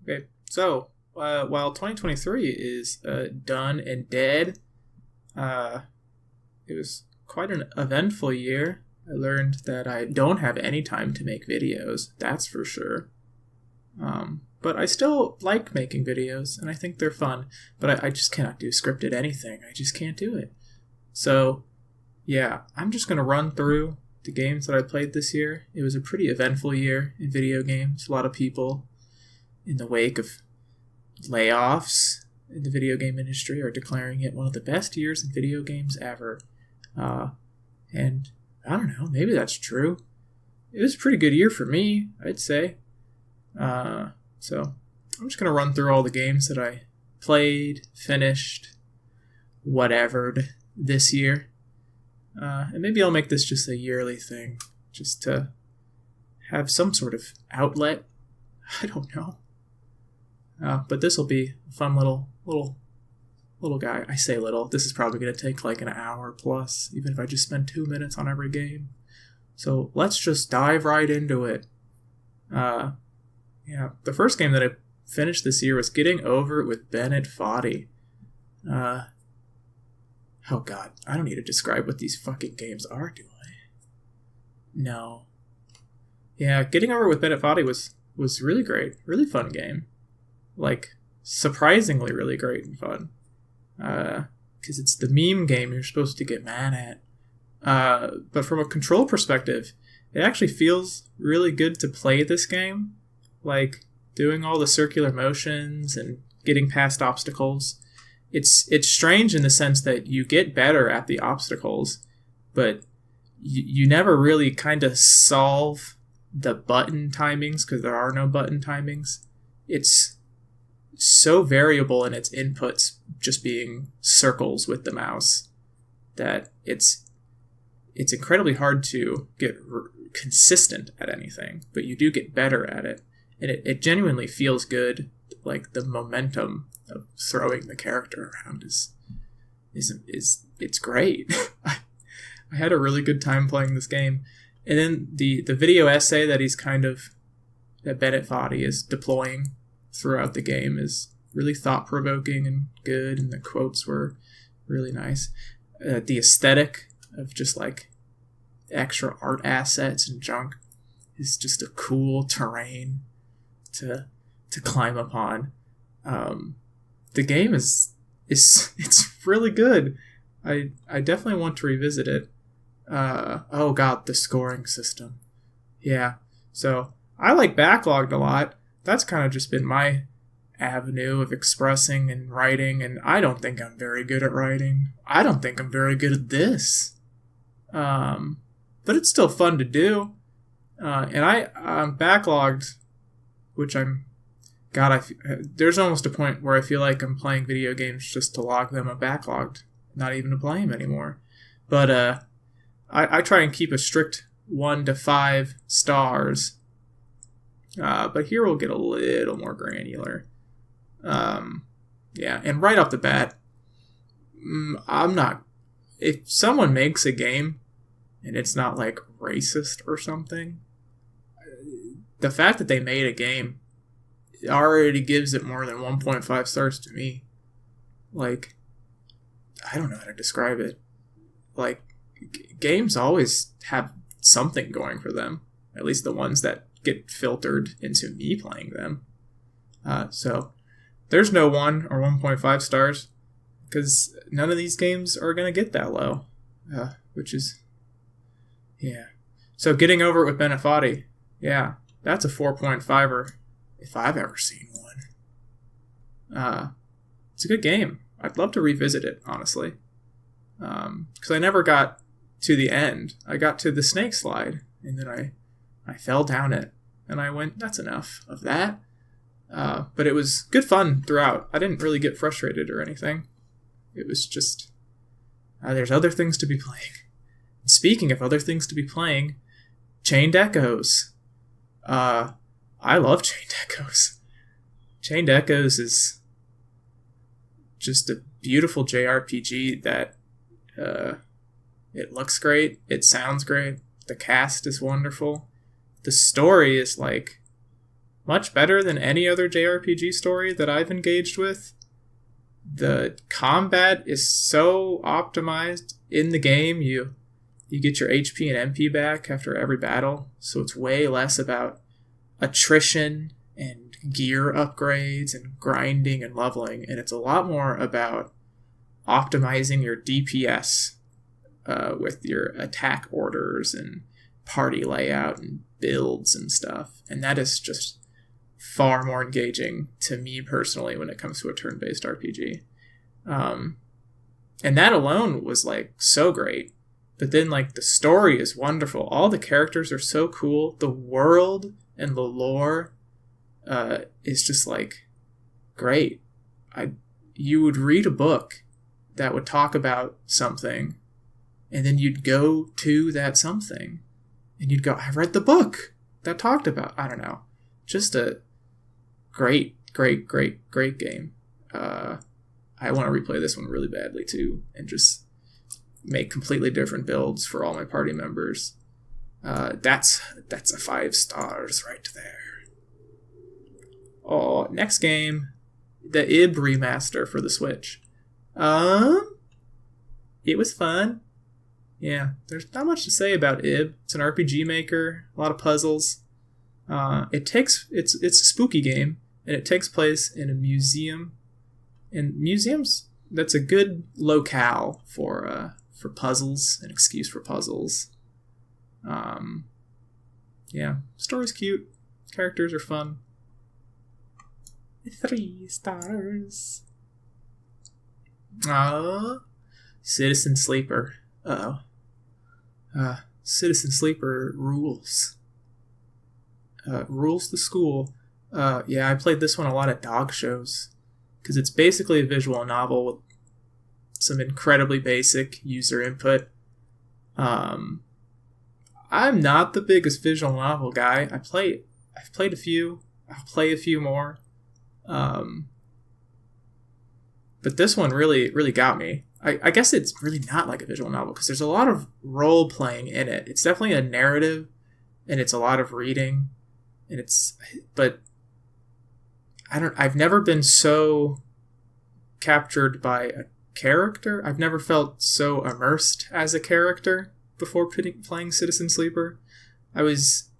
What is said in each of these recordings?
Okay, so while 2023 is done and dead, uh, it was quite an eventful year. I learned that I don't have any time to make videos, that's for sure. But I still like making videos, and I think they're fun, but I just cannot do scripted anything. I just can't do it. So, yeah, I'm just going to run through the games that I played this year. It was a pretty eventful year in video games. A lot of people in the wake of layoffs in the video game industry are declaring it one of the best years in video games ever. Uh, and I don't know, maybe that's true. It was a pretty good year for me, I'd say. So I'm just going to run through all the games that I played, finished, whatevered this year. And maybe I'll make this just a yearly thing, just to have some sort of outlet. I don't know. But this will be a fun little guy. I say little. This is probably going to take like an hour plus, even if I just spend 2 minutes on every game. So let's just dive right into it. Yeah, the first game that I finished this year was Getting Over It with Bennett Foddy. Oh god, I don't need to describe what these fucking games are, do I? No. Yeah, Getting Over It with Bennett Foddy was really great. Really fun game. Like, surprisingly really great and fun. Because it's the meme game you're supposed to get mad at. But from a control perspective, it actually feels really good to play this game. Like, doing all the circular motions and getting past obstacles. It's strange in the sense that you get better at the obstacles, but you never really kind of solve the button timings because there are no button timings. It's so variable in its inputs, just being circles with the mouse, that it's incredibly hard to get consistent at anything, but you do get better at it, and it genuinely feels good. Like, the momentum of throwing the character around is it's great. I had a really good time playing this game, and then the video essay that Bennett Foddy is deploying throughout the game is really thought-provoking and good, and the quotes were really nice. The aesthetic of just like extra art assets and junk is just a cool terrain to climb upon. The game is it's really good. I definitely want to revisit it. Oh god, the scoring system. Yeah. So I like Backlogged a lot. That's kind of just been my avenue of expressing and writing, and I don't think I'm very good at writing. I don't think I'm very good at this. But it's still fun to do. And I'm backlogged, which there's almost a point where I feel like I'm playing video games just to log them. I'm backlogged, not even to play them anymore. But I try and keep a strict 1 to 5 stars. But here we'll get a little more granular. Yeah, and right off the bat, I'm not... If someone makes a game and it's not like racist or something, the fact that they made a game already gives it more than 1.5 stars to me. Like, I don't know how to describe it. Like, games always have something going for them. At least the ones that get filtered into me playing them. So, there's no 1 or 1.5 stars, because none of these games are going to get that low. Which is... Yeah. So, Getting Over It with Bennett Foddy. Yeah, that's a 4.5er if I've ever seen one. It's a good game. I'd love to revisit it, honestly. Because I never got to the end. I got to the snake slide, and then I fell down it, and I went, that's enough of that. But it was good fun throughout. I didn't really get frustrated or anything. It was just, there's other things to be playing. And speaking of other things to be playing, Chained Echoes. I love Chained Echoes. Chained Echoes is just a beautiful JRPG that it looks great, it sounds great, the cast is wonderful, the story is like much better than any other JRPG story that I've engaged with. The combat is so optimized in the game. You get your HP and MP back after every battle, so it's way less about attrition and gear upgrades and grinding and leveling, and it's a lot more about optimizing your DPS with your attack orders and party layout and builds and stuff. And that is just far more engaging to me personally when it comes to a turn-based RPG. And that alone was like so great. But then like the story is wonderful. All the characters are so cool. The world and the lore is just like great. You would read a book that would talk about something, and then you'd go to that something, and you'd go, I read the book that talked about, I don't know, just a great game. I want to replay this one really badly too, and just make completely different builds for all my party members. That's a 5 stars right there. Oh, next game, the IB remaster for the Switch. It was fun. Yeah, there's not much to say about IB. It's an RPG maker, a lot of puzzles. It's a spooky game, and it takes place in a museum. And museums, that's a good locale for puzzles, an excuse for puzzles. Yeah, story's cute, characters are fun. 3 stars. Citizen Sleeper. Citizen Sleeper rules. Rules the school. Yeah, I played this one a lot at dog shows, because it's basically a visual novel with some incredibly basic user input. I'm not the biggest visual novel guy. I've played a few. I'll play a few more. But this one really got me. I guess it's really not like a visual novel, because there's a lot of role playing in it. It's definitely a narrative, and it's a lot of reading, but I've never been so captured by a character. I've never felt so immersed as a character before playing Citizen Sleeper. I was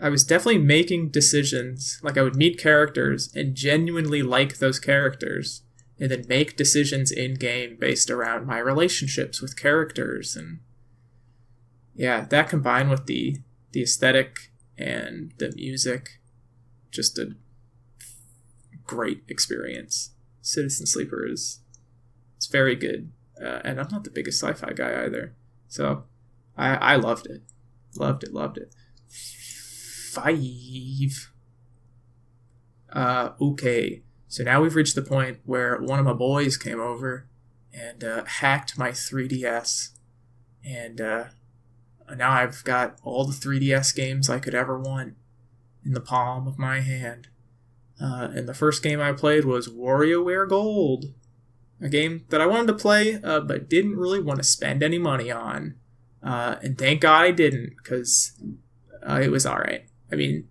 definitely making decisions. Like, I would meet characters and genuinely like those characters, and then make decisions in-game based around my relationships with characters. And yeah, that combined with the aesthetic and the music, just a great experience. Citizen Sleeper it's very good. And I'm not the biggest sci-fi guy either. So I loved it. Loved it. 5. Okay. So now we've reached the point where one of my boys came over and hacked my 3DS. And now I've got all the 3DS games I could ever want in the palm of my hand. And the first game I played was WarioWare Gold. A game that I wanted to play, but didn't really want to spend any money on. And thank God I didn't, because it was alright. I mean,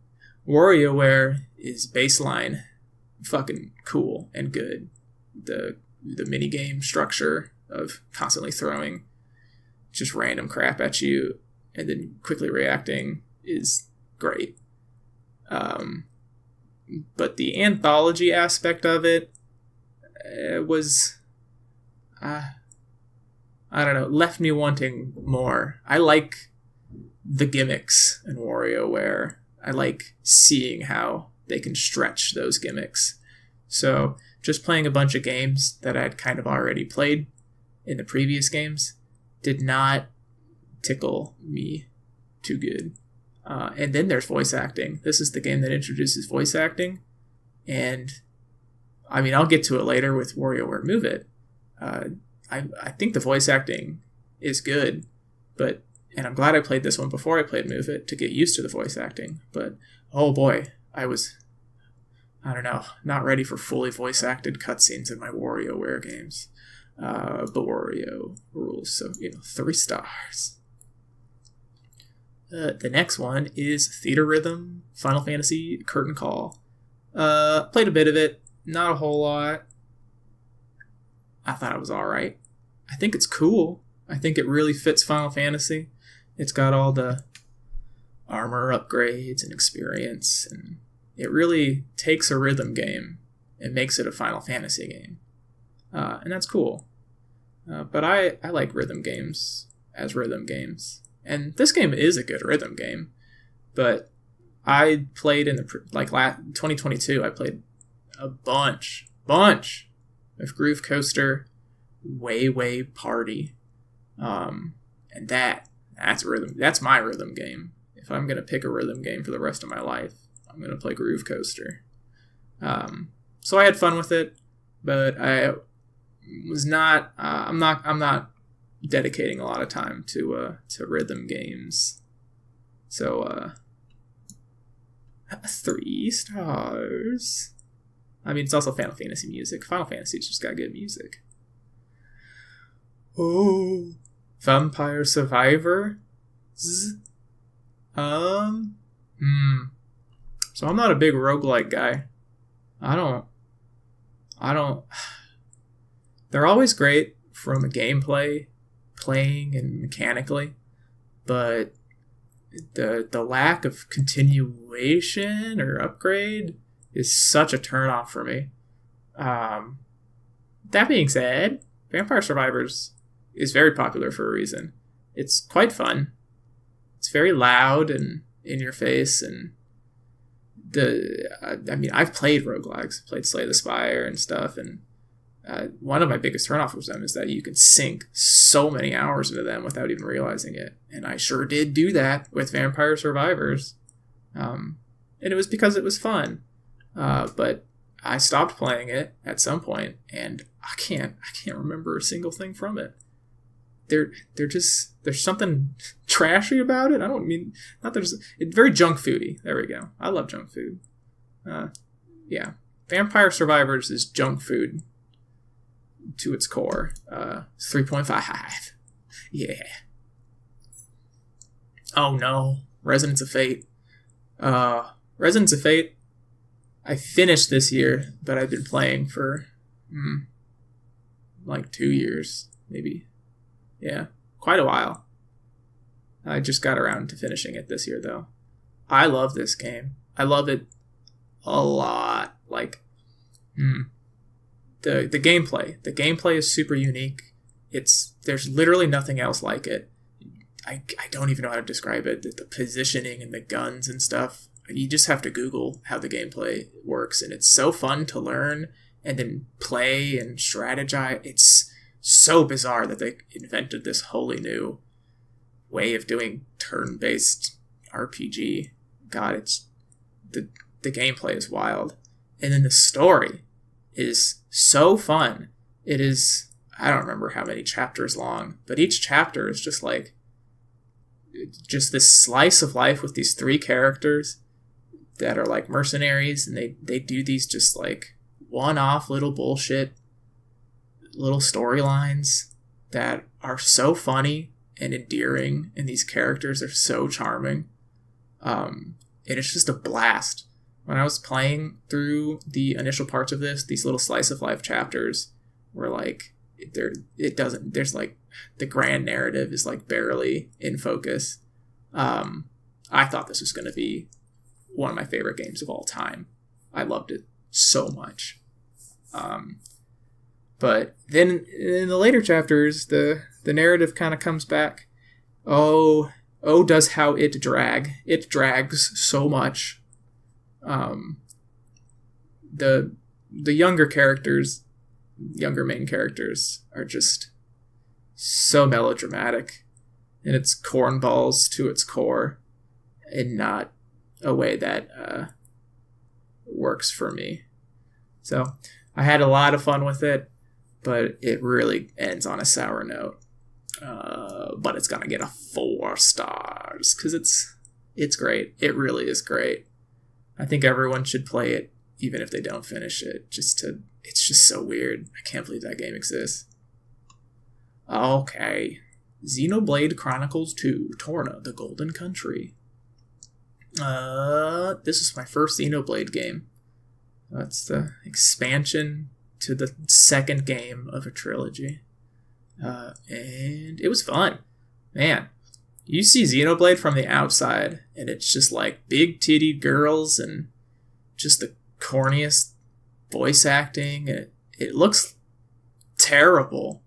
WarioWare is baseline fucking cool and good. The minigame structure of constantly throwing just random crap at you and then quickly reacting is great. But the anthology aspect of it was, I don't know, left me wanting more. I like the gimmicks in WarioWare. I like seeing how they can stretch those gimmicks. So just playing a bunch of games that I'd kind of already played in the previous games did not tickle me too good. And then there's voice acting. This is the game that introduces voice acting. And I mean, I'll get to it later with WarioWare Move It. I think the voice acting is good, and I'm glad I played this one before I played Move It to get used to the voice acting. But oh boy, I was, I don't know, not ready for fully voice acted cutscenes in my WarioWare games. But Wario rules, so 3 stars. The next one is Theater Rhythm, Final Fantasy Curtain Call. Played a bit of it, not a whole lot. I thought it was alright. I think it's cool. I think it really fits Final Fantasy. It's got all the armor upgrades and experience, and it really takes a rhythm game and makes it a Final Fantasy game. And that's cool. But I like rhythm games as rhythm games. And this game is a good rhythm game. But I played in 2022, I played a bunch of Groove Coaster, Way Party. And that's rhythm. That's my rhythm game. If I'm going to pick a rhythm game for the rest of my life, I'm going to play Groove Coaster. So I had fun with it, but I was not. I'm not dedicating a lot of time to rhythm games. So 3 stars. I mean, it's also Final Fantasy music. Final Fantasy's just got good music. Oh, Vampire Survivor. So I'm not a big roguelike guy. I don't. They're always great from a gameplay, playing and mechanically, but the lack of continuation or upgrade is such a turnoff for me. That being said, Vampire Survivors is very popular for a reason. It's quite fun. It's very loud and in your face, and I've played roguelikes, played Slay the Spire and stuff, and one of my biggest turnoffs with them is that you can sink so many hours into them without even realizing it, and I sure did do that with Vampire Survivors, and it was because it was fun, but I stopped playing it at some point, and I can't remember a single thing from it. There's something trashy about it. I don't mean, it's very junk foody. There we go. I love junk food. Yeah. Vampire Survivors is junk food to its core. 3.5. Yeah. Oh no. Resonance of Fate. Resonance of Fate, I finished this year, but I've been playing for like 2 years, maybe. Yeah, quite a while. I just got around to finishing it this year, though. I love this game. I love it a lot. Like, the gameplay. The gameplay is super unique. There's literally nothing else like it. I don't even know how to describe it. The positioning and the guns and stuff. You just have to Google how the gameplay works, and it's so fun to learn and then play and strategize. It's so bizarre that they invented this wholly new way of doing turn-based RPG. God, it's the gameplay is wild, and then the story is so fun. It is, I don't remember how many chapters long, but each chapter is just this slice of life with these 3 characters that are like mercenaries, and they do these just like one-off little bullshit little storylines that are so funny and endearing, and these characters are so charming. And it's just a blast. When I was playing through the initial parts of this, these little slice of life chapters were like, there's like, the grand narrative is like barely in focus. I thought this was going to be one of my favorite games of all time. I loved it so much. But then in the later chapters, the narrative kind of comes back. Oh, does how it drag. It drags so much. The younger main characters are just so melodramatic, and it's cornballs to its core, and not a way that works for me. So I had a lot of fun with it, but it really ends on a sour note. But it's gonna get a 4 stars because it's great. It really is great. I think everyone should play it, even if they don't finish it. It's just so weird. I can't believe that game exists. Okay, Xenoblade Chronicles 2, Torna, the Golden Country. This is my first Xenoblade game. That's the expansion to the second game of a trilogy. And it was fun. Man, you see Xenoblade from the outside, and it's just like big titty girls and just the corniest voice acting. It looks terrible.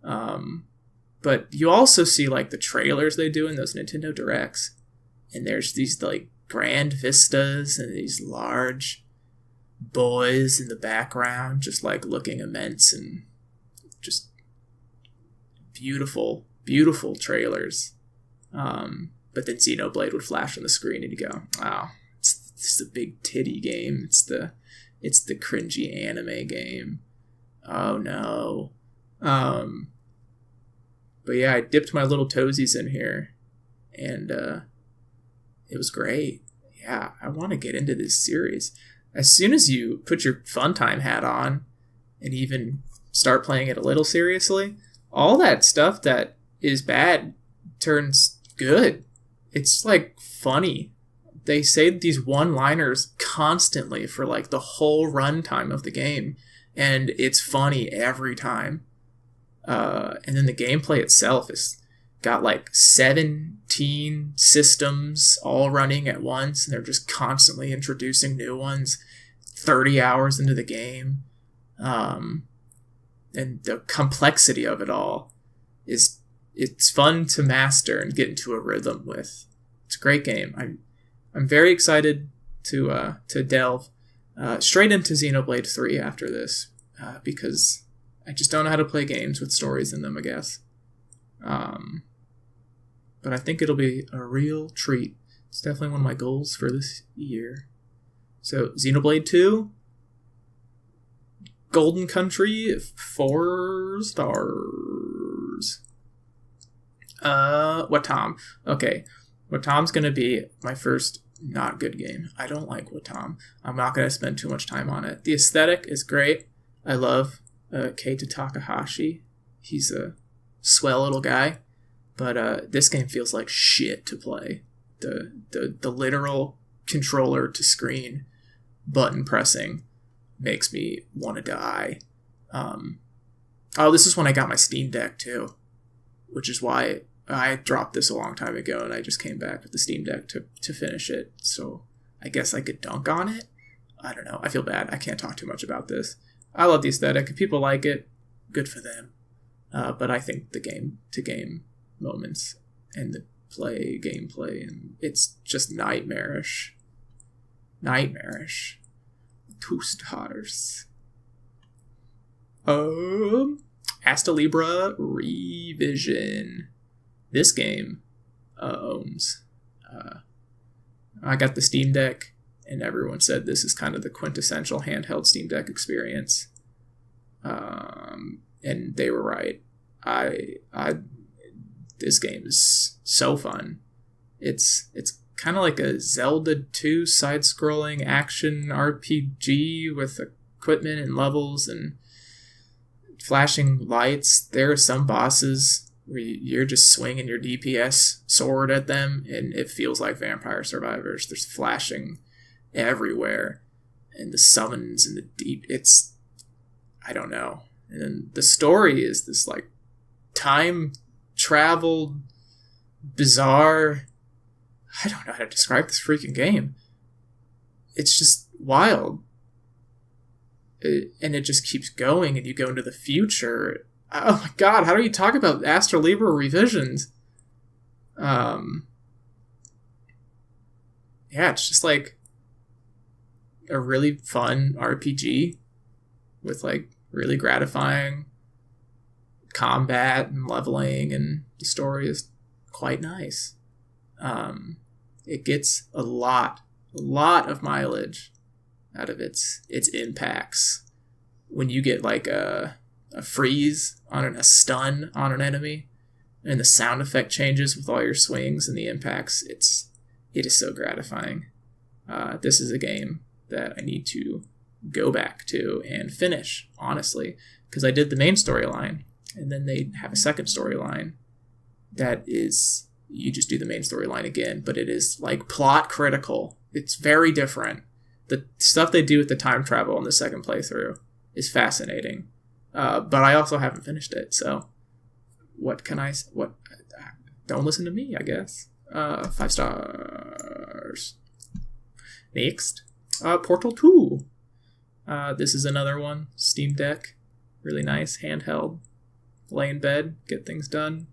But you also see like the trailers they do in those Nintendo Directs, and there's these like grand vistas and these large boys in the background just like looking immense, and just beautiful trailers. But then Xenoblade would flash on the screen and you go, wow, it's the big titty game. It's the cringy anime game. Oh no. But yeah, I dipped my little toesies in here, and it was great. Yeah, I want to get into this series. As soon as you put your fun time hat on and even start playing it a little seriously, all that stuff that is bad turns good. It's like funny. They say these one-liners constantly for like the whole runtime of the game, and it's funny every time. And then the gameplay itself is got like 17 systems all running at once, and they're just constantly introducing new ones 30 hours into the game. And the complexity of it all it's fun to master and get into a rhythm with. It's a great game. I'm very excited to delve straight into Xenoblade 3 after this, because I just don't know how to play games with stories in them, I guess. But I think it'll be a real treat. It's definitely one of my goals for this year. So, Xenoblade 2, Golden Country, 4 stars. Watam. Okay, Watam's gonna be my first not good game. I don't like Watam. I'm not gonna spend too much time on it. The aesthetic is great. I love Keita Takahashi. He's a swell little guy, but this game feels like shit to play. The literal controller to screen button pressing makes me want to die. This is when I got my Steam Deck too, which is why I dropped this a long time ago, and I just came back with the Steam Deck to finish it. So I guess I could dunk on it. I don't know. I feel bad. I can't talk too much about this. I love the aesthetic. If people like it, good for them. But I think the game-to-game moments and the gameplay, and it's just nightmarish. 2 stars. Asta Libra Revision. This game owns. I got the Steam Deck, and everyone said this is kind of the quintessential handheld Steam Deck experience. And they were right. This game is so fun. It's kind of like a Zelda 2 side-scrolling action RPG with equipment and levels and flashing lights. There are some bosses where you're just swinging your DPS sword at them, and it feels like Vampire Survivors. There's flashing everywhere, and the summons and the deep. I don't know. And then the story is this like time traveled, bizarre. I don't know how to describe this freaking game. It's just wild. And it just keeps going, and you go into the future. Oh my god, how do you talk about Astra Libra revisions? Yeah, it's just like a really fun RPG with like really gratifying combat and leveling, and the story is quite nice. It gets a lot of mileage out of its impacts. When you get like a freeze on a stun on an enemy, and the sound effect changes with all your swings and the impacts, it is so gratifying. This is a game that I need to go back to and finish, honestly, because I did the main storyline, and then they have a second storyline, that is, you just do the main storyline again, but it is like plot critical. It's very different. The stuff they do with the time travel in the second playthrough is fascinating. But I also haven't finished it, so what can I... Don't listen to me, I guess. 5 stars. Next, Portal 2. This is another one. Steam Deck. Really nice. Handheld. Lay in bed. Get things done.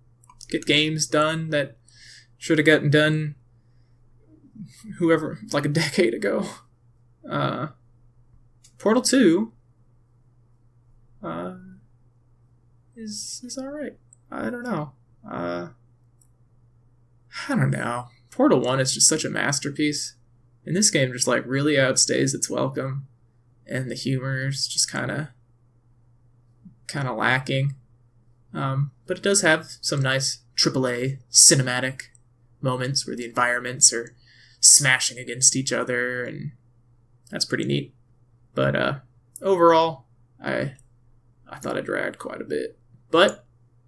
Get games done that should have gotten done like a decade ago. Portal 2 is alright. I don't know. Portal 1 is just such a masterpiece. And this game just like really outstays its welcome. And the humor is just kind of lacking. But it does have some nice AAA cinematic moments where the environments are smashing against each other, and that's pretty neat. But overall, I thought it dragged quite a bit. But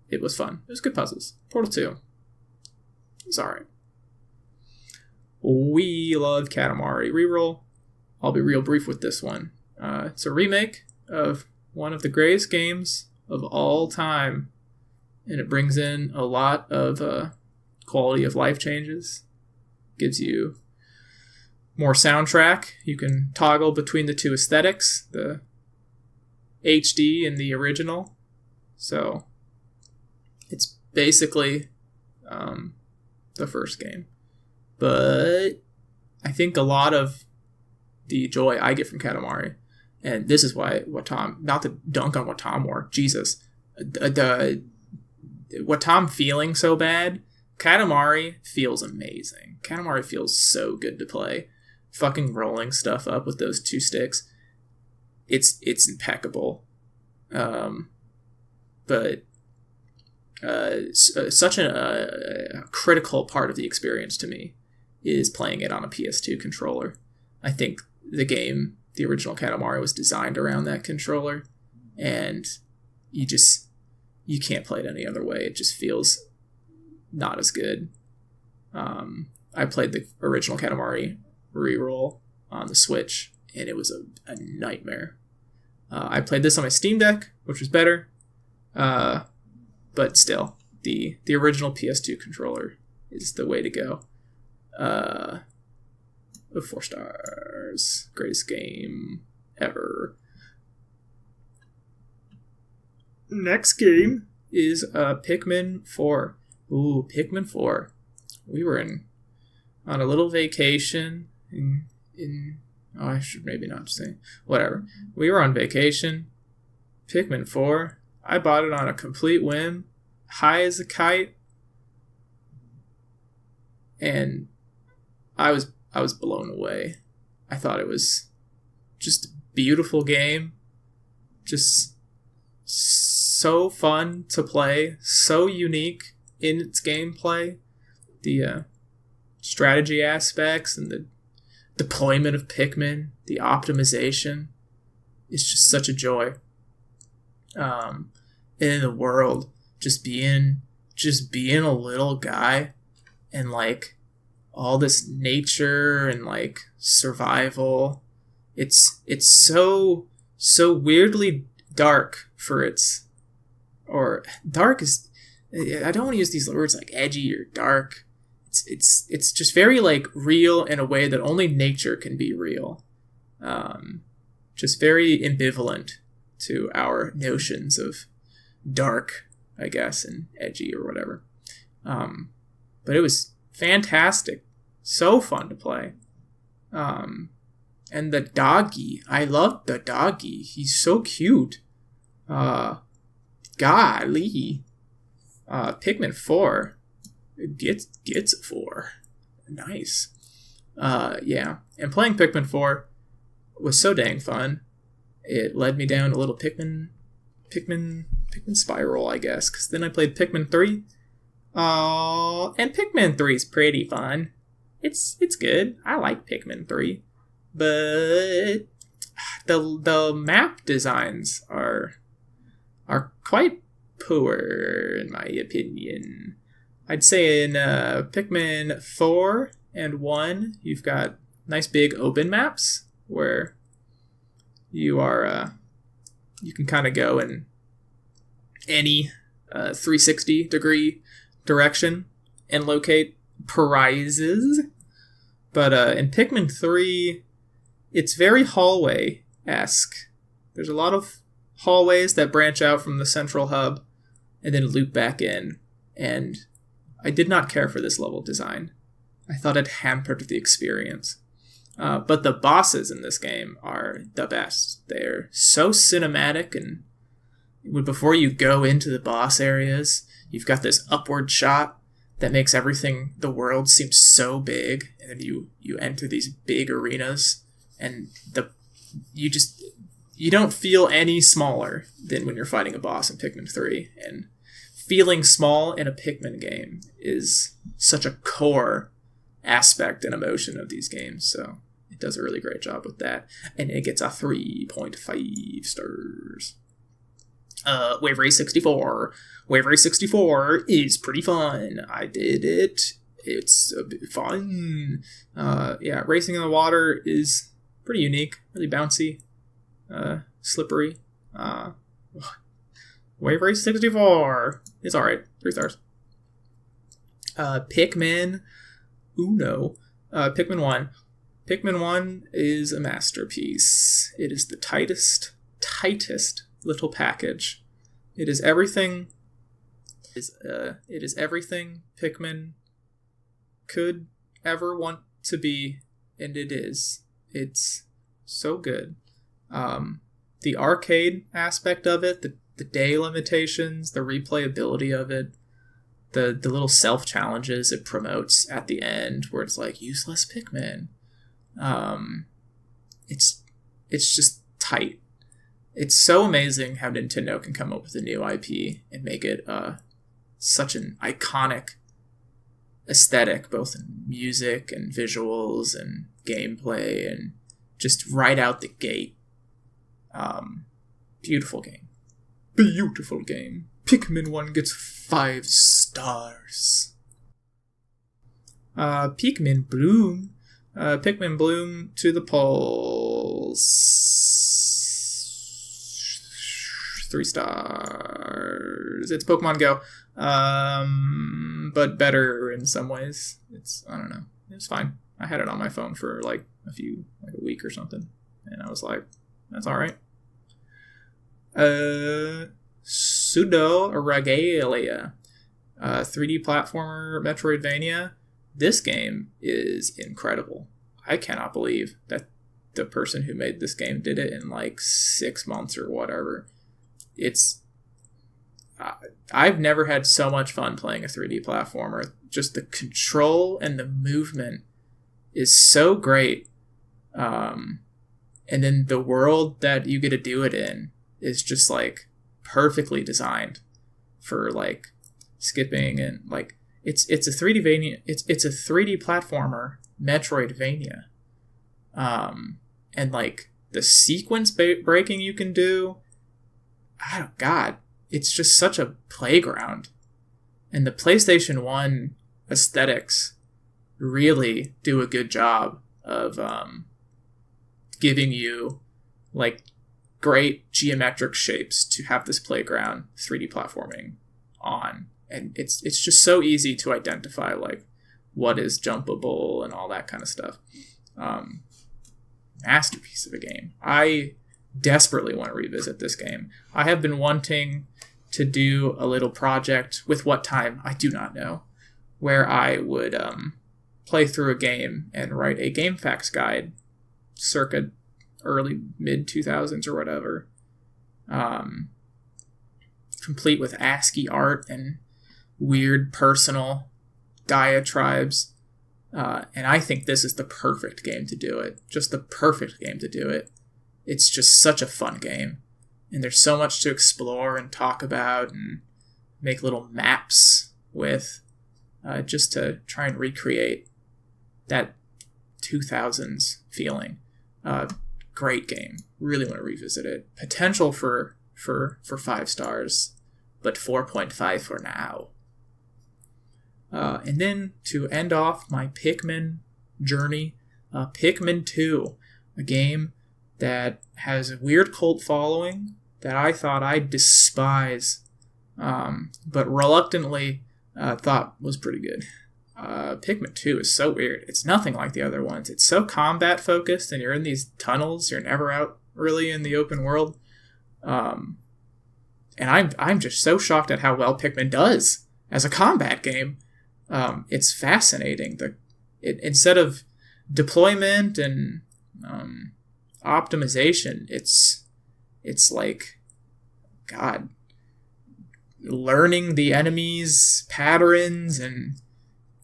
it was fun. It was good puzzles. Portal 2. It's alright. We love Katamari Reroll. I'll be real brief with this one. It's a remake of one of the greatest games of all time. And it brings in a lot of quality of life changes. Gives you more soundtrack. You can toggle between the two aesthetics, the HD and the original. So it's basically the first game. But I think a lot of the joy I get from Katamari, and this is why not to dunk on Watam War, Jesus, Watam feeling so bad, Katamari feels amazing. Katamari feels so good to play. Fucking rolling stuff up with those two sticks, it's impeccable. But such a critical part of the experience to me is playing it on a PS2 controller. I think the original Katamari, was designed around that controller, and you can't play it any other way. It just feels not as good. I played the original Katamari Reroll on the Switch, and it was a nightmare. I played this on my Steam Deck, which was better, but still, the original PS2 controller is the way to go. 4 stars. Greatest game ever. Next game is Pikmin 4. Ooh, Pikmin 4. We were on a little vacation in I should maybe not say. Whatever. We were on vacation. Pikmin 4. I bought it on a complete whim. High as a kite. And I was blown away. I thought it was just a beautiful game. Just so fun to play. So unique in its gameplay. The strategy aspects and the deployment of Pikmin, the optimization, is just such a joy. In the world, just being a little guy, and like all this nature and like survival, it's so weirdly dark for its, or dark is, I don't want to use these words like edgy or dark. It's just very like real in a way that only nature can be real. Just very ambivalent to our notions of dark, I guess, and edgy or whatever. But it was fantastic. So fun to play. And the doggy. I love the doggy. He's so cute. Golly. Pikmin 4 gets a 4. Nice. Yeah. And playing Pikmin 4 was so dang fun. It led me down a little Pikmin spiral, I guess. Because then I played Pikmin 3. And Pikmin 3 is pretty fun. It's good. I like Pikmin 3. But the map designs are quite poor, in my opinion. I'd say in Pikmin 4 and 1, you've got nice big open maps where you are you can kind of go in any 360 degree direction and locate prizes. But in Pikmin 3, it's very hallway-esque. There's a lot of hallways that branch out from the central hub and then loop back in. And I did not care for this level design. I thought it hampered the experience. But the bosses in this game are the best. They're so cinematic, and before you go into the boss areas, you've got this upward shot that makes everything, the world, seem so big, and then you enter these big arenas, and you don't feel any smaller than when you're fighting a boss in Pikmin 3. And feeling small in a Pikmin game is such a core aspect and emotion of these games, so it does a really great job with that. And it gets a 3.5 stars. Wave Race 64. Wave Race 64 is pretty fun. I did it. It's a bit fun. Yeah, racing in the water is pretty unique, really bouncy, slippery. Wave Race 64. It's alright. 3 stars. Pikmin Uno. Pikmin 1. Pikmin 1 is a masterpiece. It is the tightest little package. It is everything. It is everything Pikmin could ever want to be, and it is. It's so good. The arcade aspect of it, the day limitations, the replayability of it, the little self-challenges it promotes at the end, where it's like, useless Pikmin. It's just tight. It's so amazing how Nintendo can come up with a new IP and make it such an iconic aesthetic, both in music and visuals and gameplay, and just right out the gate. Beautiful game. Beautiful game. Pikmin 1 gets 5 stars. Pikmin Bloom. Pikmin Bloom to the polls. 3 stars. It's Pokemon Go. But better in some ways. I don't know. It's fine. I had it on my phone for like a week or something. And I was like, that's alright. Pseudo Regalia. 3D platformer Metroidvania. This game is incredible. I cannot believe that the person who made this game did it in like 6 months or whatever. I've never had so much fun playing a 3D platformer. Just the control and the movement is so great. And then the world that you get to do it in is just like perfectly designed for like skipping, and like it's a 3D it's a 3D platformer Metroidvania. And like the sequence breaking you can do, oh god, it's just such a playground. And the PlayStation 1 aesthetics really do a good job of giving you like great geometric shapes to have this playground 3D platforming on. And it's just so easy to identify like what is jumpable and all that kind of stuff. Masterpiece of a game. I desperately want to revisit this game. I have been wanting to do a little project, with what time I do not know, where I would play through a game and write a game facts guide circa early mid 2000s or whatever, complete with ASCII art and weird personal diatribes. And I think this is the perfect game to do it. Just the perfect game to do it. It's just such a fun game. And there's so much to explore and talk about and make little maps with, just to try and recreate that 2000s feeling. Great game. Really want to revisit it. Potential for 5 stars, but 4.5 for now. And then to end off my Pikmin journey, Pikmin 2, a game that has a weird cult following that I thought I'd despise, but reluctantly thought was pretty good. Pikmin 2 is so weird. It's nothing like the other ones. It's so combat focused, and you're in these tunnels. You're never out really in the open world. And I'm just so shocked at how well Pikmin does as a combat game. It's fascinating. Instead of deployment and optimization, it's like, God, learning the enemy's patterns and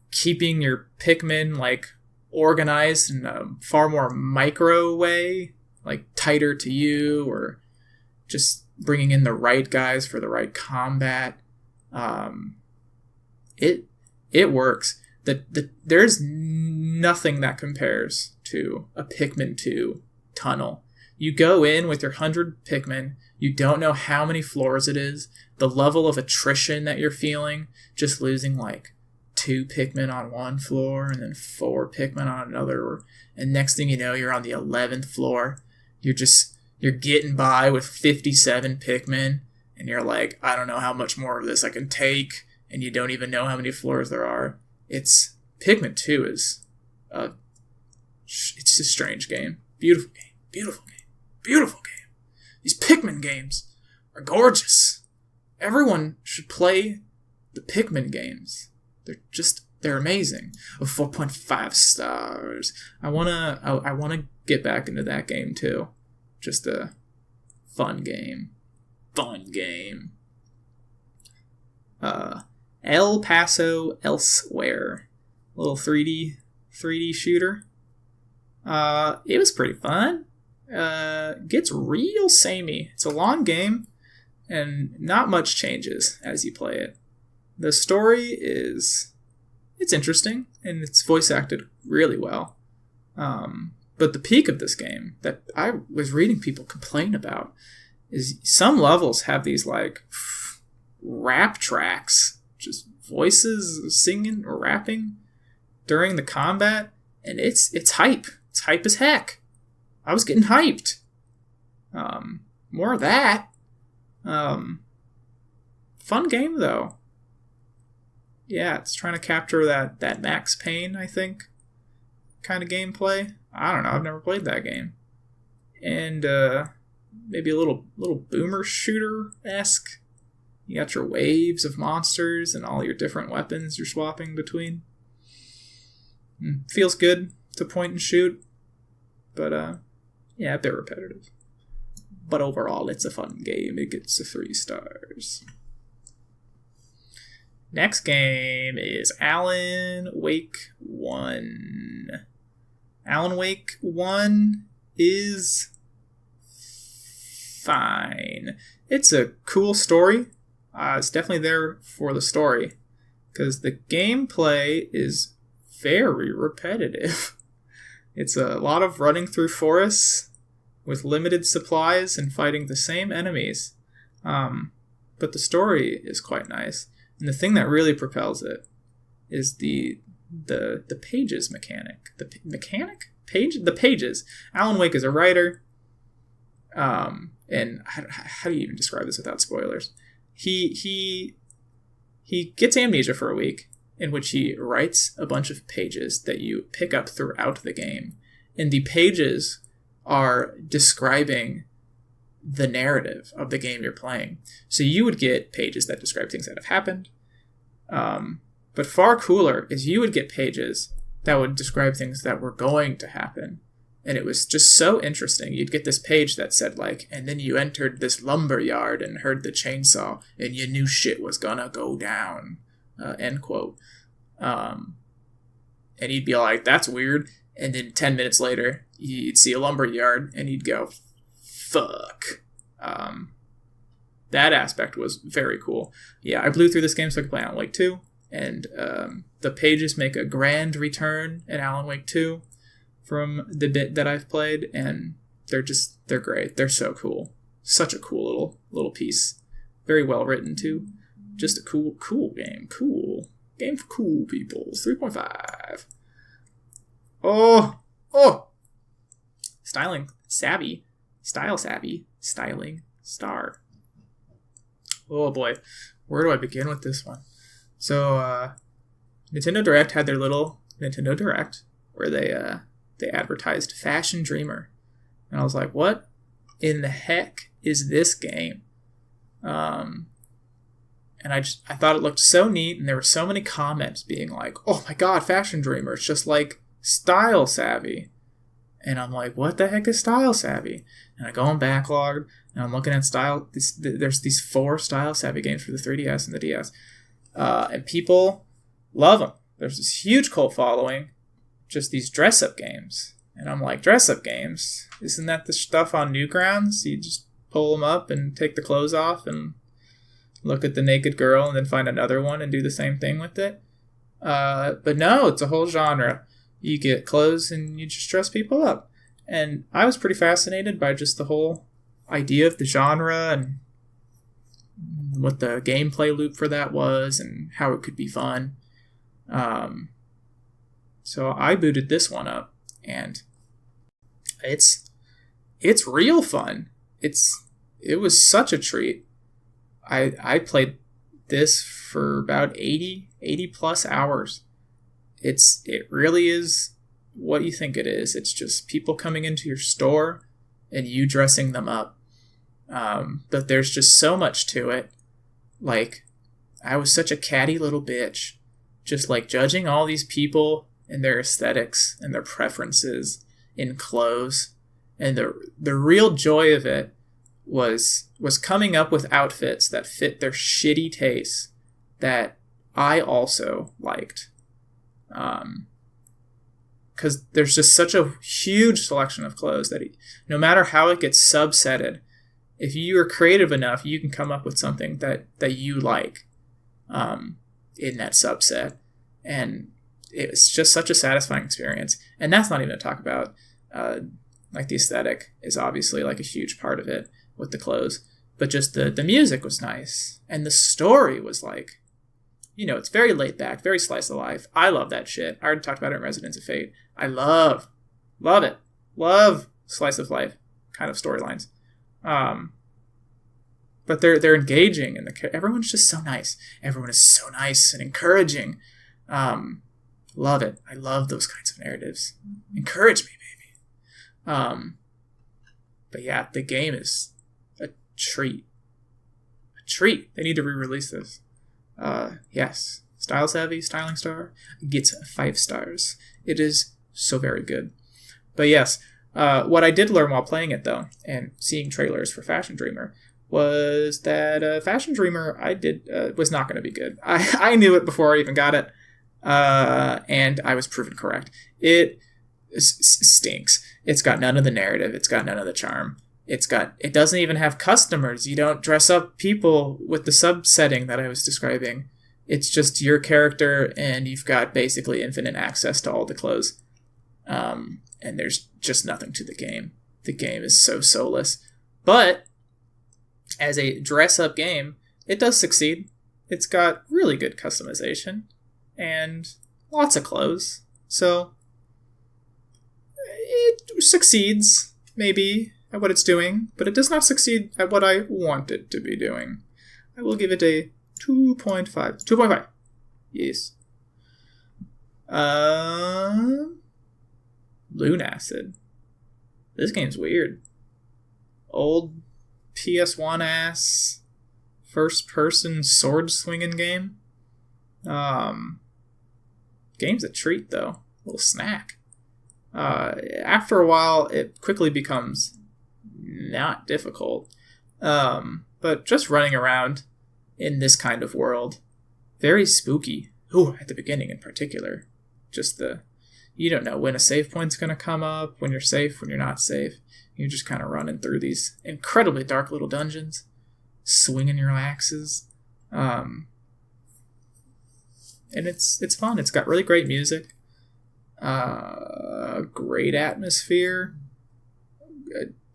keeping your Pikmin like organized in a far more micro way, like tighter to you, or just bringing in the right guys for the right combat. It works. There's nothing that compares to a Pikmin 2 tunnel. You go in with your 100 Pikmin, you don't know how many floors it is, the level of attrition that you're feeling, just losing like 2 Pikmin on one floor and then 4 Pikmin on another, and next thing you know, you're on the 11th floor. You're getting by with 57 Pikmin, and you're like, I don't know how much more of this I can take, and you don't even know how many floors there are. Pikmin 2 is it's a strange game. Beautiful game. Beautiful game. Beautiful game. These Pikmin games are gorgeous. Everyone should play the Pikmin games. They're amazing. 4.5 stars. I wanna get back into that game too. Just a fun game. El Paso Elsewhere, a little 3D shooter. It was pretty fun. Gets real samey. It's a long game, and not much changes as you play it. The story it's interesting, and it's voice acted really well. But the peak of this game that I was reading people complain about is some levels have these like rap tracks, just voices singing or rapping during the combat, and it's hype. It's hype as heck. I was getting hyped. More of that. Fun game though. Yeah, it's trying to capture that Max Payne, I think, kind of gameplay. I don't know. I've never played that game. And maybe a little boomer shooter-esque. You got your waves of monsters and all your different weapons you're swapping between. Feels good to point and shoot. But, yeah, a bit repetitive. But overall, it's a fun game. It gets 3 stars. Next game is Alan Wake 1. Alan Wake 1 is fine. It's a cool story. It's definitely there for the story, because the gameplay is very repetitive. It's a lot of running through forests with limited supplies and fighting the same enemies. But the story is quite nice. And the thing that really propels it is the pages mechanic. The pages. Alan Wake is a writer. And how do you even describe this without spoilers? He gets amnesia for a week, in which he writes a bunch of pages that you pick up throughout the game. And the pages are describing the narrative of the game you're playing. So you would get pages that describe things that have happened. But far cooler is you would get pages that would describe things that were going to happen. And it was just so interesting. You'd get this page that said like, and then you entered this lumber yard and heard the chainsaw and you knew shit was gonna go down, end quote. And you'd be like, that's weird. And then 10 minutes later, you'd see a lumber yard and you'd go, fuck. That aspect was very cool. Yeah, I blew through this game so I could play Alan Wake 2. And the pages make a grand return in Alan Wake 2 from the bit that I've played, and they're great. They're so cool. Such a cool little piece. Very well written too. Just a cool game. Cool. Game for cool people. 3.5. Oh. Styling savvy. Style savvy. Styling star. Oh boy. Where do I begin with this one? So, Nintendo Direct had their little Nintendo Direct where they advertised Fashion Dreamer. And I was like, what in the heck is this game? And I thought it looked so neat, and there were so many comments being like, oh my god, Fashion Dreamer, it's just like Style Savvy. And I'm like, what the heck is Style Savvy? And I go on Backlog, and I'm looking at there's these 4 Style Savvy games for the 3DS and the DS. And people love them. There's this huge cult following, just these dress-up games. And I'm like, dress-up games? Isn't that the stuff on Newgrounds? You just pull them up and take the clothes off and look at the naked girl and then find another one and do the same thing with it? But no, it's a whole genre. You get clothes and you just dress people up. And I was pretty fascinated by just the whole idea of the genre and what the gameplay loop for that was and how it could be fun. So I booted this one up, and it's real fun. It was such a treat. I played this for about 80 plus hours. It really is what you think it is. It's just people coming into your store and you dressing them up. But there's just so much to it. Like, I was such a catty little bitch, just like judging all these people and their aesthetics and their preferences in clothes. And the real joy of it was coming up with outfits that fit their shitty tastes that I also liked. Because there's just such a huge selection of clothes that no matter how it gets subsetted, if you are creative enough, you can come up with something that you like in that subset. And it's just such a satisfying experience. And that's not even to talk about, like, the aesthetic is obviously like a huge part of it with the clothes. But just the music was nice. And the story was like, it's very laid back, very slice of life. I love that shit. I already talked about it in Residence of Fate. I love it. Love slice of life kind of storylines. But they're engaging, and everyone's just so nice. Everyone is so nice and encouraging. Love it. I love those kinds of narratives. Encourage me, baby. But yeah, the game is a treat. A treat. They need to re-release this. Yes. Style Savvy, Styling Star gets 5 stars. It is so very good. But yes, what I did learn while playing it, though, and seeing trailers for Fashion Dreamer, was that Fashion Dreamer was not going to be good. I knew it before I even got it, and I was proven correct. It stinks. It's got none of the narrative. It's got none of the charm. It doesn't even have customers. You don't dress up people with the subsetting that I was describing. It's just your character, and you've got basically infinite access to all the clothes. And there's just nothing to the game. The game is so soulless. But as a dress-up game, it does succeed. It's got really good customization and lots of clothes. So it succeeds, maybe, at what it's doing, but it does not succeed at what I want it to be doing. I will give it a 2.5. 2.5. Yes. Loon Acid. This game's weird. Old PS1 ass first person sword swinging game. Game's a treat though. A little snack. After a while it quickly becomes not difficult. But just running around in this kind of world, very spooky. Ooh, at the beginning in particular. Just you don't know when a save point's going to come up, when you're safe, when you're not safe. You're just kind of running through these incredibly dark little dungeons, swinging your axes. And it's fun. It's got really great music. Great atmosphere.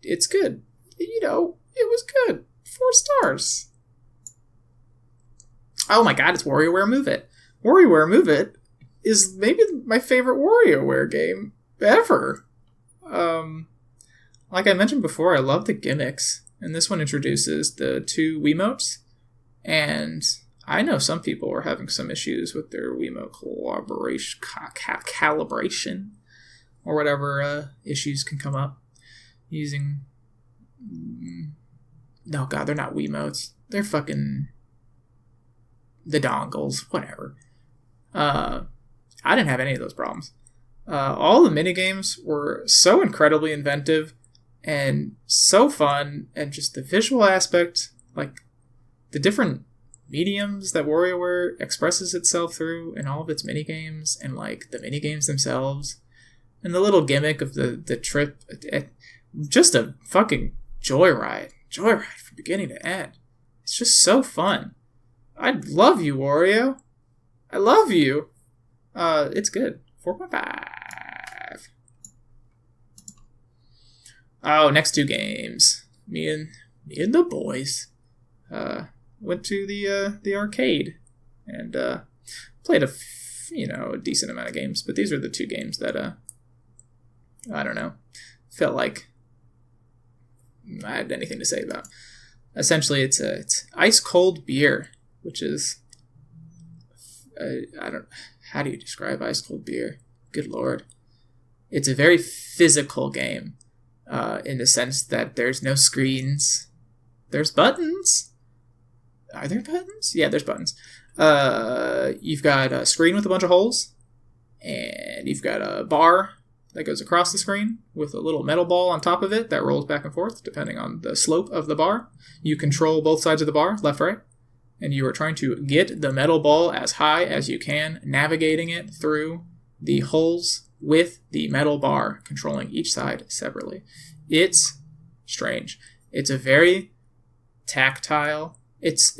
It's good. It was good. 4 stars. Oh my god, it's WarioWare Move It. WarioWare Move It is maybe my favorite WarioWare game ever. Like I mentioned before, I love the gimmicks, and this one introduces the 2 Wiimotes, and I know some people were having some issues with their Wiimote calibration, or whatever issues can come up using... No, God, they're not Wiimotes. They're fucking... the dongles, whatever. I didn't have any of those problems. All the minigames were so incredibly inventive and so fun, and just the visual aspect, like the different mediums that WarioWare expresses itself through in all of its minigames, and like the minigames themselves, and the little gimmick of the trip. Just a fucking joyride from beginning to end. It's just so fun. I love you, Wario. I love you. It's good. 4.5. Oh, next 2 games. Me and the boys went to the arcade and played a decent amount of games. But these are the 2 games that I don't know, felt like I had anything to say about. Essentially, it's ice cold beer, which is how do you describe ice cold beer? Good Lord. It's a very physical game, in the sense that there's no screens. There's buttons. Are there buttons? Yeah, there's buttons. You've got a screen with a bunch of holes, and you've got a bar that goes across the screen with a little metal ball on top of it that rolls back and forth depending on the slope of the bar. You control both sides of the bar, left, right, and you are trying to get the metal ball as high as you can, navigating it through the holes with the metal bar, controlling each side separately. It's strange. It's a very tactile... It's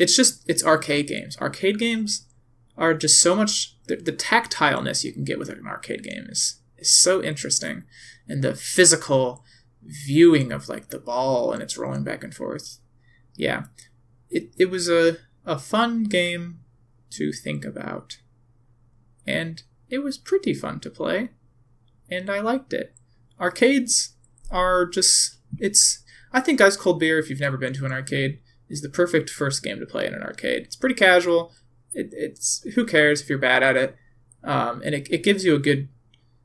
arcade games. Arcade games are just so much... The tactileness you can get with an arcade game is so interesting. And the physical viewing of like the ball and it's rolling back and forth. Yeah. It was a fun game to think about. And it was pretty fun to play. And I liked it. Arcades are just... I think Ice Cold Beer, if you've never been to an arcade, is the perfect first game to play in an arcade. It's pretty casual. It's who cares if you're bad at it. And it gives you a good...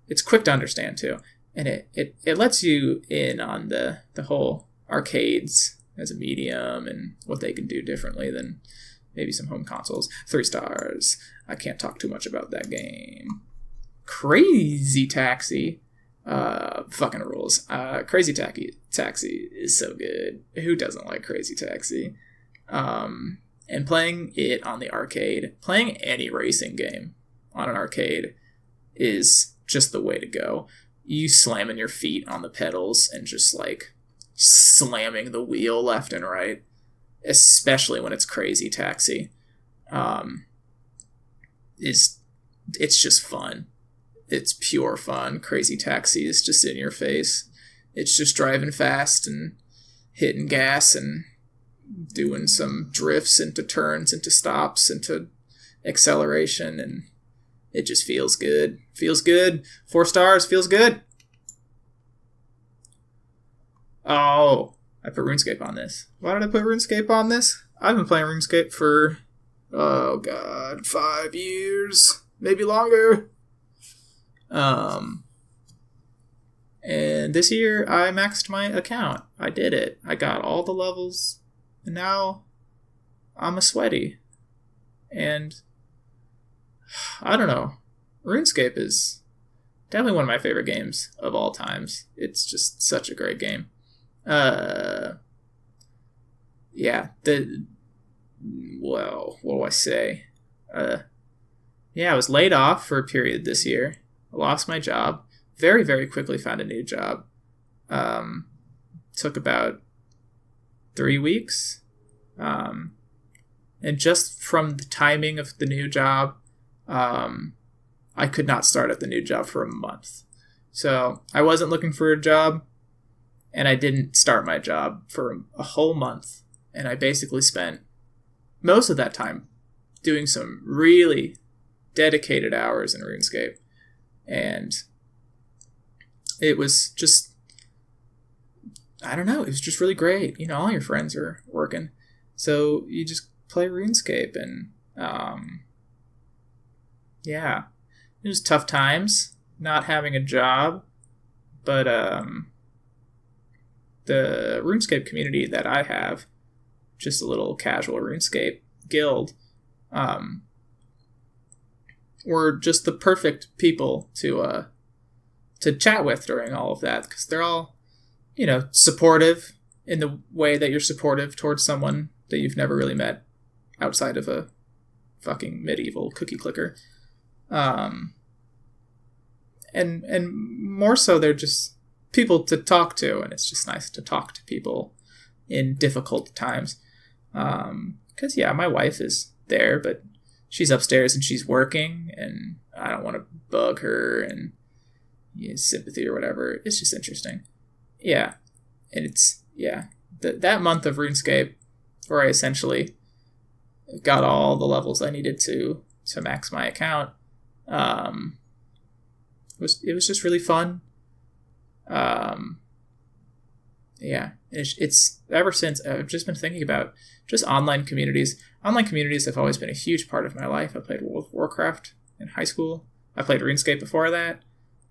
It's quick to understand, too. And it lets you in on the whole arcades as a medium and what they can do differently than maybe some home consoles. 3 stars. I can't talk too much about that game. Crazy Taxi. Fucking rules. Crazy Taxi is so good. Who doesn't like Crazy Taxi? And playing it on the arcade, playing any racing game on an arcade is just the way to go. You slamming your feet on the pedals and just like slamming the wheel left and right, especially when it's Crazy Taxi. It's just fun. It's pure fun. Crazy Taxi is just in your face. It's just driving fast and hitting gas and doing some drifts into turns, into stops, into acceleration, and it just feels good. Feels good. 4 stars. Feels good. Oh, I put RuneScape on this. Why did I put RuneScape on this? I've been playing RuneScape for, 5 years. Maybe longer. And this year I maxed my account. I did it. I got all the levels, and now I'm a sweaty. And I don't know. RuneScape is definitely one of my favorite games of all times. It's just such a great game. Yeah, what do I say? Yeah, I was laid off for a period this year. I lost my job. Very, very quickly found a new job. Took about 3 weeks. And just from the timing of the new job, I could not start at the new job for a month. So I wasn't looking for a job, and I didn't start my job for a whole month. And I basically spent most of that time doing some really dedicated hours in RuneScape. And it was just, I don't know, it was just really great. You know, all your friends are working. So you just play RuneScape, and yeah, it was tough times not having a job, but the RuneScape community that I have, just a little casual RuneScape guild, were just the perfect people to chat with during all of that, because they're all, you know, supportive in the way that you're supportive towards someone that you've never really met outside of a fucking medieval cookie clicker. And more so, they're just people to talk to, and it's just nice to talk to people in difficult times. Because, yeah, my wife is there, but she's upstairs and she's working, and I don't want to bug her and sympathy or whatever. It's just interesting. Yeah. And it's, yeah, that month of RuneScape, where I essentially got all the levels I needed to max my account, it was just really fun. Yeah, it's ever since I've just been thinking about just online communities. Online communities have always been a huge part of my life. I played World of Warcraft in high school. I played RuneScape before that.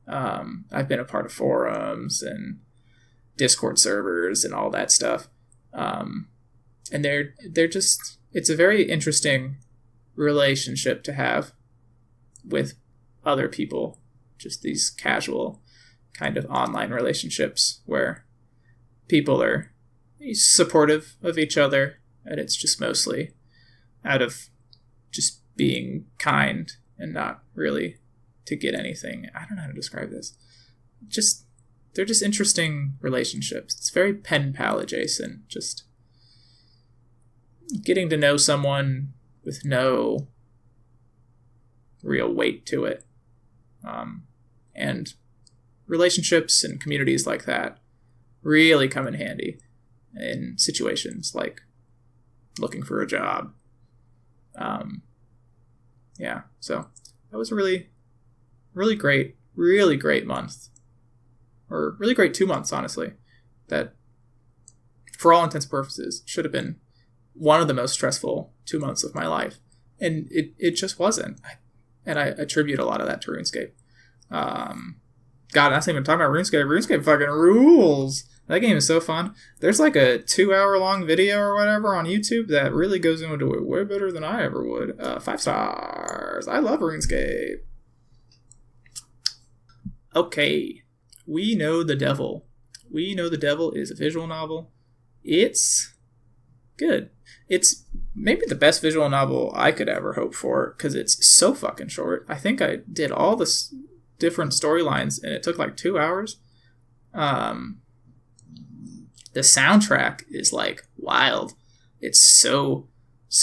I've been a part of forums and Discord servers and all that stuff. And they're just, it's a very interesting relationship to have with other people. Just these casual kind of online relationships where people are supportive of each other, and it's just mostly out of just being kind and not really to get anything. I don't know how to describe this. They're just interesting relationships. It's very pen pal adjacent. Just getting to know someone with no real weight to it. And relationships and communities like that really come in handy in situations like looking for a job. Yeah, so that was a really, really great month. Or really great 2 months, honestly. That, for all intents and purposes, should have been one of the most stressful 2 months of my life. And it just wasn't. And I attribute a lot of that to RuneScape. God, that's not even talking about RuneScape. RuneScape fucking rules. That game is so fun. There's like a 2-hour-long video or whatever on YouTube that really goes into it way better than I ever would. 5 stars. I love RuneScape. Okay. We Know the Devil. We Know the Devil is a visual novel. It's good. It's maybe the best visual novel I could ever hope for, because it's so fucking short. I think I did all the different storylines, and it took like 2 hours. The soundtrack is like wild. It's so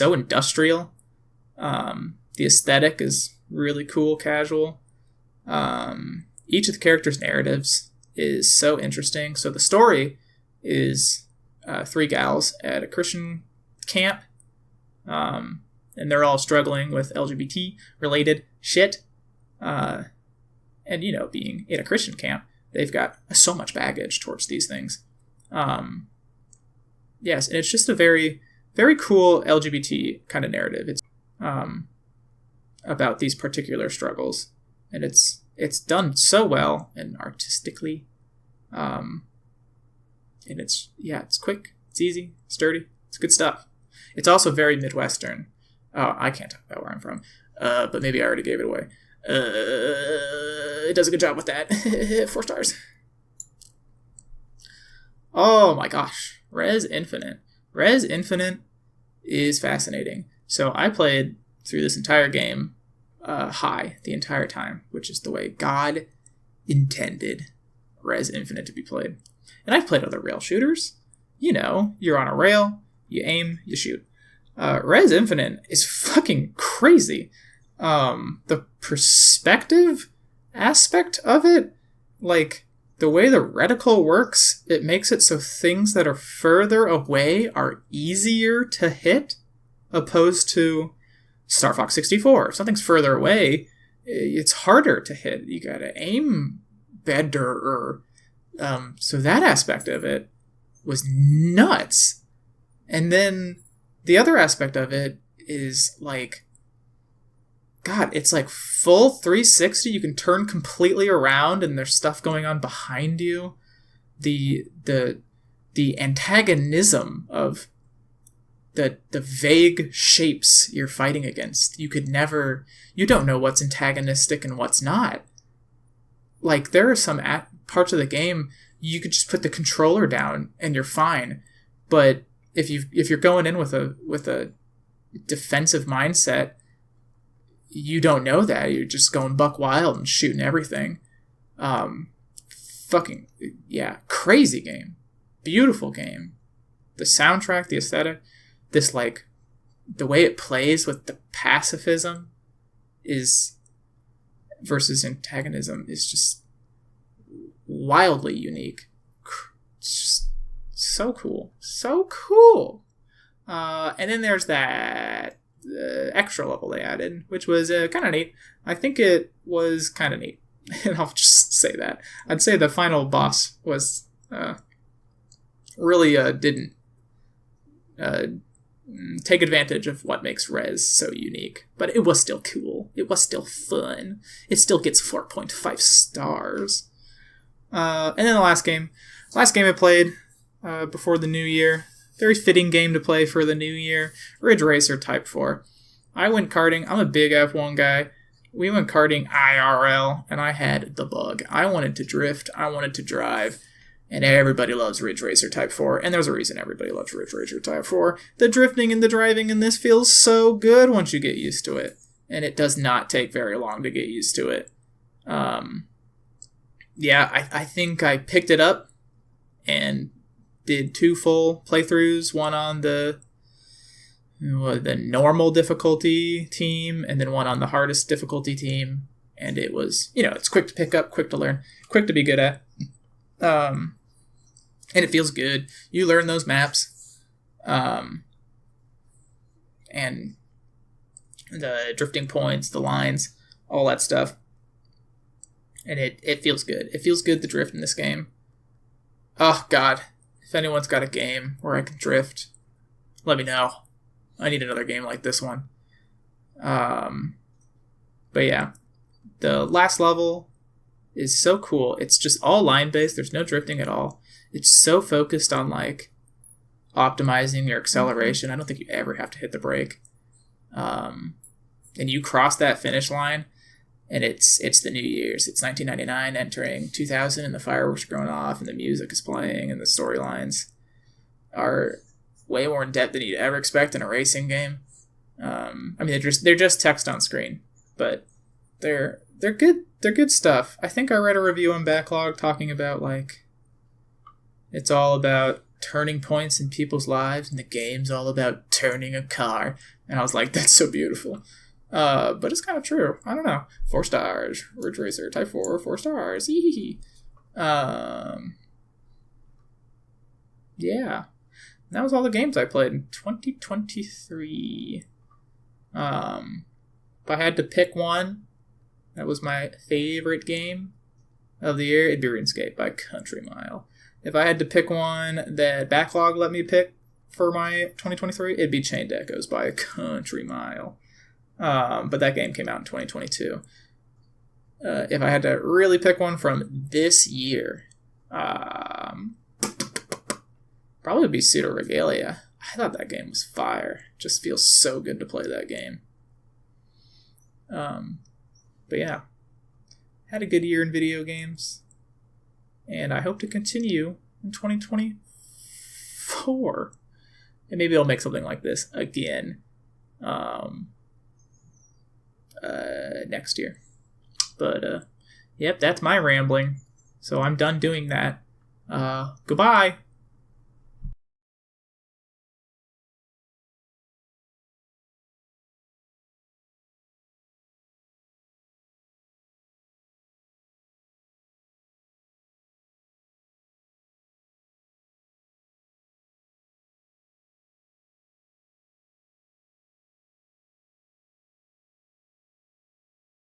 industrial. The aesthetic is really cool, casual. Each of the characters' narratives is so interesting. So the story is 3 gals at a Christian camp, and they're all struggling with LGBT-related shit. And, you know, being in a Christian camp, they've got so much baggage towards these things. Yes, and it's just a very, very cool LGBT kind of narrative. It's about these particular struggles, and it's done so well and artistically. And it's quick, it's easy, sturdy, it's good stuff. It's also very Midwestern. Oh, I can't talk about where I'm from, but maybe I already gave it away. It does a good job with that. 4 stars. Oh my gosh. Res Infinite. Res Infinite is fascinating. So I played through this entire game high the entire time, which is the way God intended Res Infinite to be played. And I've played other rail shooters. You know, you're on a rail, you aim, you shoot. Res Infinite is fucking crazy. The perspective aspect of it, like the way the reticle works, it makes it so things that are further away are easier to hit, opposed to Star Fox 64. If something's further away, it's harder to hit. You gotta aim better. So that aspect of it was nuts. And then the other aspect of it is like, God, it's like full 360. You can turn completely around and there's stuff going on behind you. The antagonism of the vague shapes you're fighting against. You don't know what's antagonistic and what's not. Like, there are some parts of the game you could just put the controller down and you're fine. But if you're going in with a defensive mindset, you don't know that. You're just going buck wild and shooting everything. Fucking, yeah, crazy game. Beautiful game. The soundtrack, the aesthetic, this, like, the way it plays with the pacifism versus antagonism is just wildly unique. It's just so cool. So cool. And then there's that extra level they added, which was kind of neat. I think it was kind of neat. And I'll just say that. I'd say the final boss was really didn't take advantage of what makes Rez so unique. But it was still cool. It was still fun. It still gets 4.5 stars. And then the last game I played before the new year. Very fitting game to play for the new year. Ridge Racer Type 4. I went karting. I'm a big F1 guy. We went karting IRL, and I had the bug. I wanted to drift. I wanted to drive. And everybody loves Ridge Racer Type 4. And there's a reason everybody loves Ridge Racer Type 4. The drifting and the driving in this feels so good once you get used to it. And it does not take very long to get used to it. Yeah, I think I picked it up and did 2 full playthroughs. One on the normal difficulty team, and then one on the hardest difficulty team. And it was, it's quick to pick up, quick to learn, quick to be good at. And it feels good. You learn those maps. And the drifting points, the lines, all that stuff. And it feels good. It feels good to drift in this game. Oh, God. If anyone's got a game where I can drift, let me know. I need another game like this one. But yeah. The last level is so cool. It's just all line-based. There's no drifting at all. It's so focused on, like, optimizing your acceleration. I don't think you ever have to hit the brake. And you cross that finish line, and it's the New Year's. It's 1999 entering 2000, and the fireworks are going off, and the music is playing, and the storylines are way more in depth than you'd ever expect in a racing game. I mean, they're just text on screen, but they're good. They're good stuff. I think I read a review on Backlog talking about, like, it's all about turning points in people's lives, and the game's all about turning a car. And I was like, that's so beautiful. But it's kind of true. I don't know. 4 stars. Ridge Racer Type 4, 4 stars. Yeah. That was all the games I played in 2023. If I had to pick one that was my favorite game of the year, it'd be RuneScape by Country Mile. If I had to pick one that Backlog let me pick for my 2023, it'd be Chained Echoes by Country Mile. But that game came out in 2022. If I had to really pick one from this year, probably would be Pseudo Regalia. I thought that game was fire. Just feels so good to play that game. But yeah, had a good year in video games, and I hope to continue in 2024. And maybe I'll make something like this again next year. But yep, that's my rambling. So I'm done doing that. Goodbye.